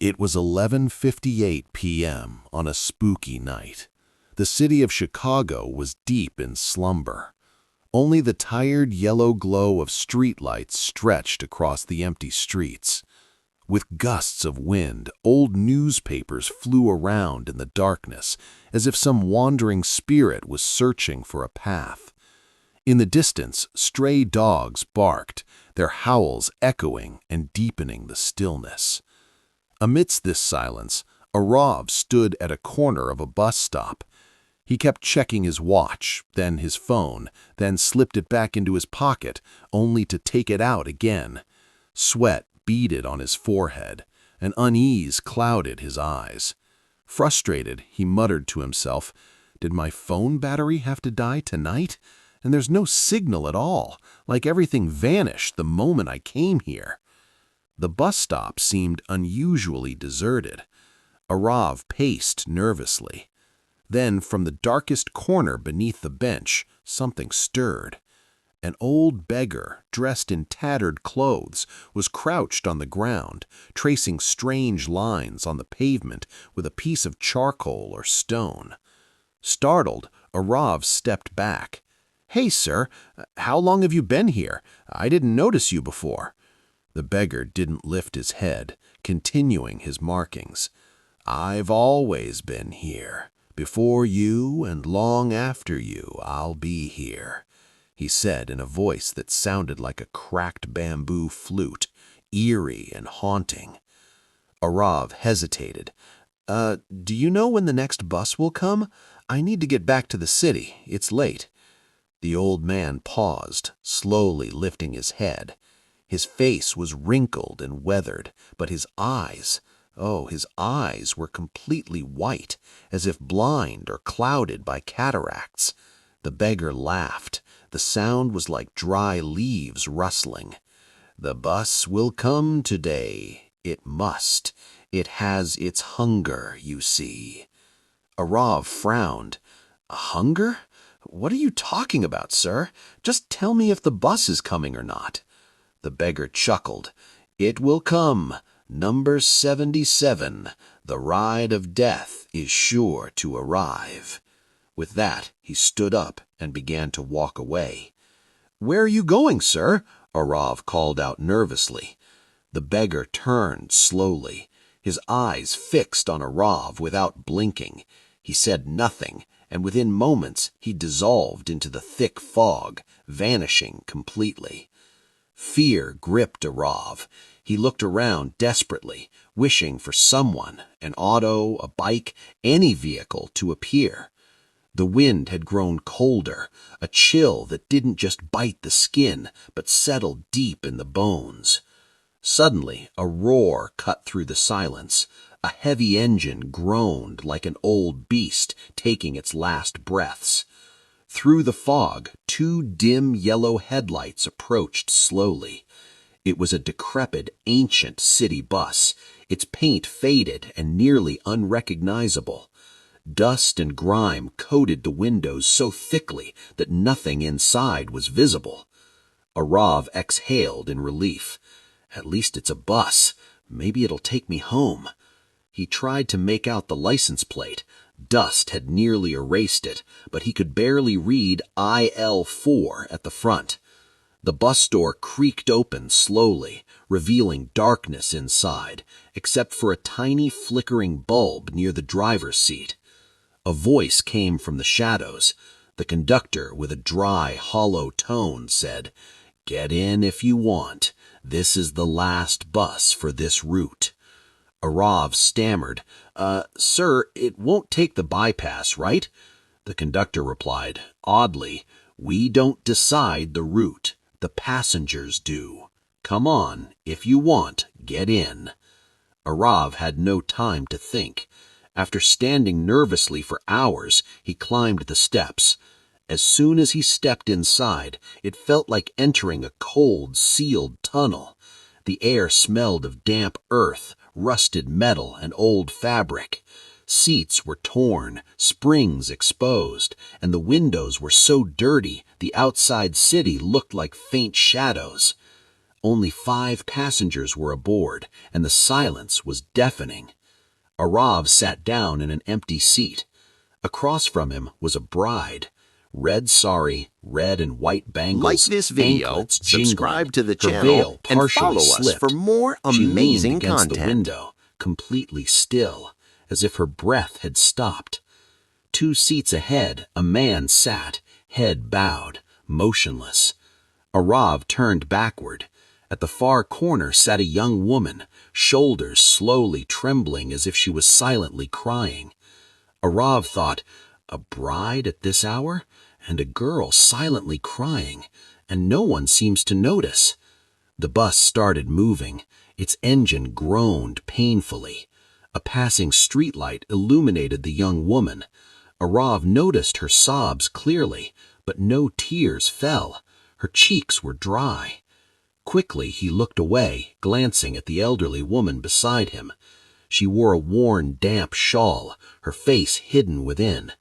It was 11:58 p.m. on a spooky night. The city of Chicago was deep in slumber. Only the tired yellow glow of streetlights stretched across the empty streets. With gusts of wind, old newspapers flew around in the darkness, as if some wandering spirit was searching for a path. In the distance, stray dogs barked, their howls echoing and deepening the stillness. Amidst this silence, Arav stood at a corner of a bus stop. He kept checking his watch, then his phone, then slipped it back into his pocket, only to take it out again. Sweat beaded on his forehead, and unease clouded his eyes. Frustrated, he muttered to himself, "Did my phone battery have to die tonight? And there's no signal at all, like everything vanished the moment I came here." The bus stop seemed unusually deserted. Arav paced nervously. Then, from the darkest corner beneath the bench, something stirred. An old beggar, dressed in tattered clothes, was crouched on the ground, tracing strange lines on the pavement with a piece of charcoal or stone. Startled, Arav stepped back. "Hey, sir, how long have you been here? I didn't notice you before." The beggar didn't lift his head, continuing his markings. "I've always been here. Before you and long after you, I'll be here," he said in a voice that sounded like a cracked bamboo flute, eerie and haunting. Arav hesitated. Do you know when the next bus will come? I need to get back to the city. It's late." The old man paused, slowly lifting his head. His face was wrinkled and weathered, but his eyes were completely white, as if blind or clouded by cataracts. The beggar laughed. The sound was like dry leaves rustling. "The bus will come today. It must. It has its hunger, you see." Arav frowned. "A hunger? What are you talking about, sir? Just tell me if the bus is coming or not." The beggar chuckled. "It will come. Number 77. The ride of death is sure to arrive." With that, he stood up and began to walk away. "Where are you going, sir?" Arav called out nervously. The beggar turned slowly, his eyes fixed on Arav without blinking. He said nothing, and within moments he dissolved into the thick fog, vanishing completely. Fear gripped Arav. He looked around desperately, wishing for someone, an auto, a bike, any vehicle to appear. The wind had grown colder, a chill that didn't just bite the skin, but settled deep in the bones. Suddenly, a roar cut through the silence. A heavy engine groaned like an old beast taking its last breaths. Through the fog, two dim yellow headlights approached slowly. It was a decrepit, ancient city bus, its paint faded and nearly unrecognizable. Dust and grime coated the windows so thickly that nothing inside was visible. Arav exhaled in relief. "At least it's a bus. Maybe it'll take me home." He tried to make out the license plate. Dust had nearly erased it, but he could barely read IL4 at the front. The bus door creaked open slowly, revealing darkness inside, except for a tiny flickering bulb near the driver's seat. A voice came from the shadows. The conductor, with a dry, hollow tone, said, "Get in if you want. This is the last bus for this route." Arav stammered, "Sir, it won't take the bypass, right?" The conductor replied, oddly, "We don't decide the route. The passengers do. Come on, if you want, get in." Arav had no time to think. After standing nervously for hours, he climbed the steps. As soon as he stepped inside, it felt like entering a cold, sealed tunnel. The air smelled of damp earth, rusted metal, and old fabric. Seats were torn, springs exposed, and the windows were so dirty the outside city looked like faint shadows. Only 5 passengers were aboard, and the silence was deafening. Arav sat down in an empty seat. Across from him was a bride. Red sari, red and white bangles, Like this video, anklets subscribe to the jingling, her channel, veil and partially follow us slipped. for more She leaned amazing against the content. window, completely still, as if her breath had stopped. 2 seats ahead, a man sat, head bowed, motionless. Arav turned backward. At the far corner sat a young woman, shoulders slowly trembling as if she was silently crying. Arav thought, a bride at this hour? And a girl silently crying, and no one seems to notice. The bus started moving. Its engine groaned painfully. A passing streetlight illuminated the young woman. Arav noticed her sobs clearly, but no tears fell. Her cheeks were dry. Quickly he looked away, glancing at the elderly woman beside him. She wore a worn, damp shawl, her face hidden within.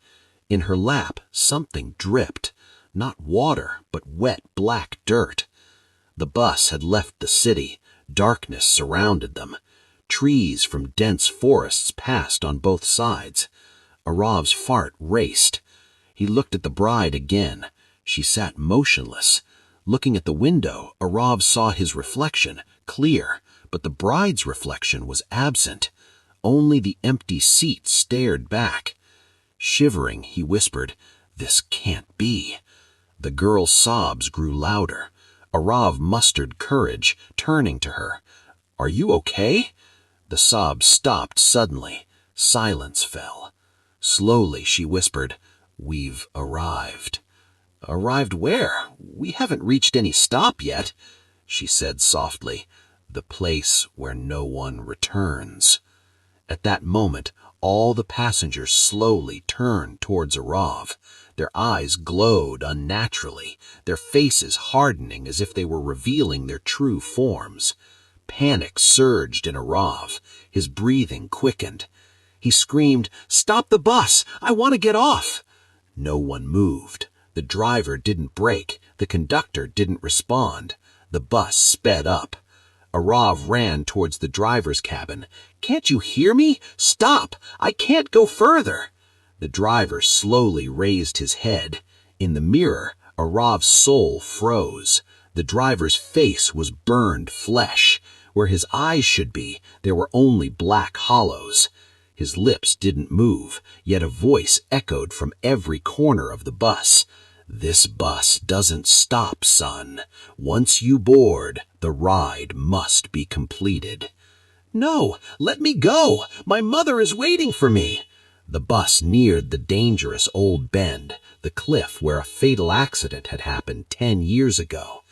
In her lap, something dripped, not water, but wet black dirt. The bus had left the city. Darkness surrounded them. Trees from dense forests passed on both sides. Arav's heart raced. He looked at the bride again. She sat motionless. Looking at the window, Arav saw his reflection, clear, but the bride's reflection was absent. Only the empty seat stared back. Shivering, he whispered, "This can't be." The girl's sobs grew louder. Arav mustered courage, turning to her. "Are you okay?" The sobs stopped suddenly. Silence fell. Slowly she whispered, "We've arrived." "Arrived where? We haven't reached any stop yet," she said softly. "The place where no one returns." At that moment, all the passengers slowly turned towards Arav. Their eyes glowed unnaturally, their faces hardening as if they were revealing their true forms. Panic surged in Arav. His breathing quickened. He screamed, "Stop the bus! I want to get off!" No one moved. The driver didn't brake. The conductor didn't respond. The bus sped up. Arav ran towards the driver's cabin. "Can't you hear me? Stop! I can't go further!" The driver slowly raised his head. In the mirror, Arav's soul froze. The driver's face was burned flesh. Where his eyes should be, there were only black hollows. His lips didn't move, yet a voice echoed from every corner of the bus. "This bus doesn't stop, son. Once you board, the ride must be completed." "No, let me go. My mother is waiting for me." The bus neared the dangerous old bend, the cliff where a fatal accident had happened 10 years ago.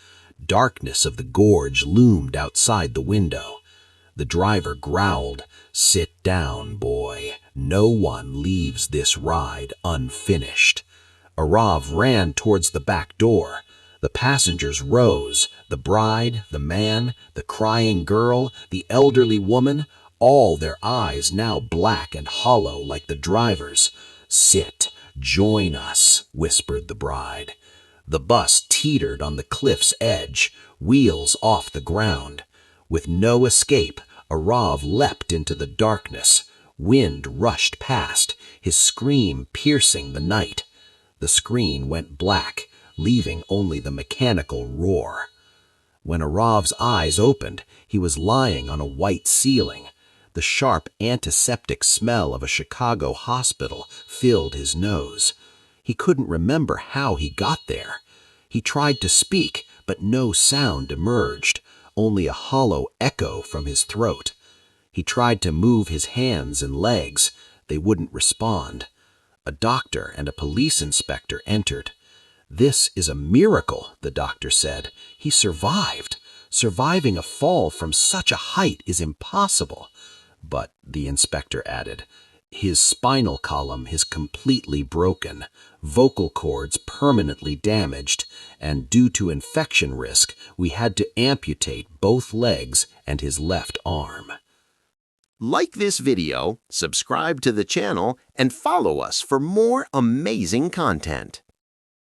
Darkness of the gorge loomed outside the window. The driver growled, "Sit down, boy. No one leaves this ride unfinished." Arav ran towards the back door. The passengers rose, the bride, the man, the crying girl, the elderly woman, all their eyes now black and hollow like the driver's. "Sit, join us," whispered the bride. The bus teetered on the cliff's edge, wheels off the ground. With no escape, Arav leapt into the darkness. Wind rushed past, his scream piercing the night. The screen went black, leaving only the mechanical roar. When Arav's eyes opened, he was lying on a white ceiling. The sharp antiseptic smell of a Chicago hospital filled his nose. He couldn't remember how he got there. He tried to speak, but no sound emerged, only a hollow echo from his throat. He tried to move his hands and legs. They wouldn't respond. A doctor and a police inspector entered. "This is a miracle," the doctor said. "He survived. Surviving a fall from such a height is impossible." "But," the inspector added, "his spinal column is completely broken, vocal cords permanently damaged, and due to infection risk, we had to amputate both legs and his left arm." Like this video, subscribe to the channel, and follow us for more amazing content.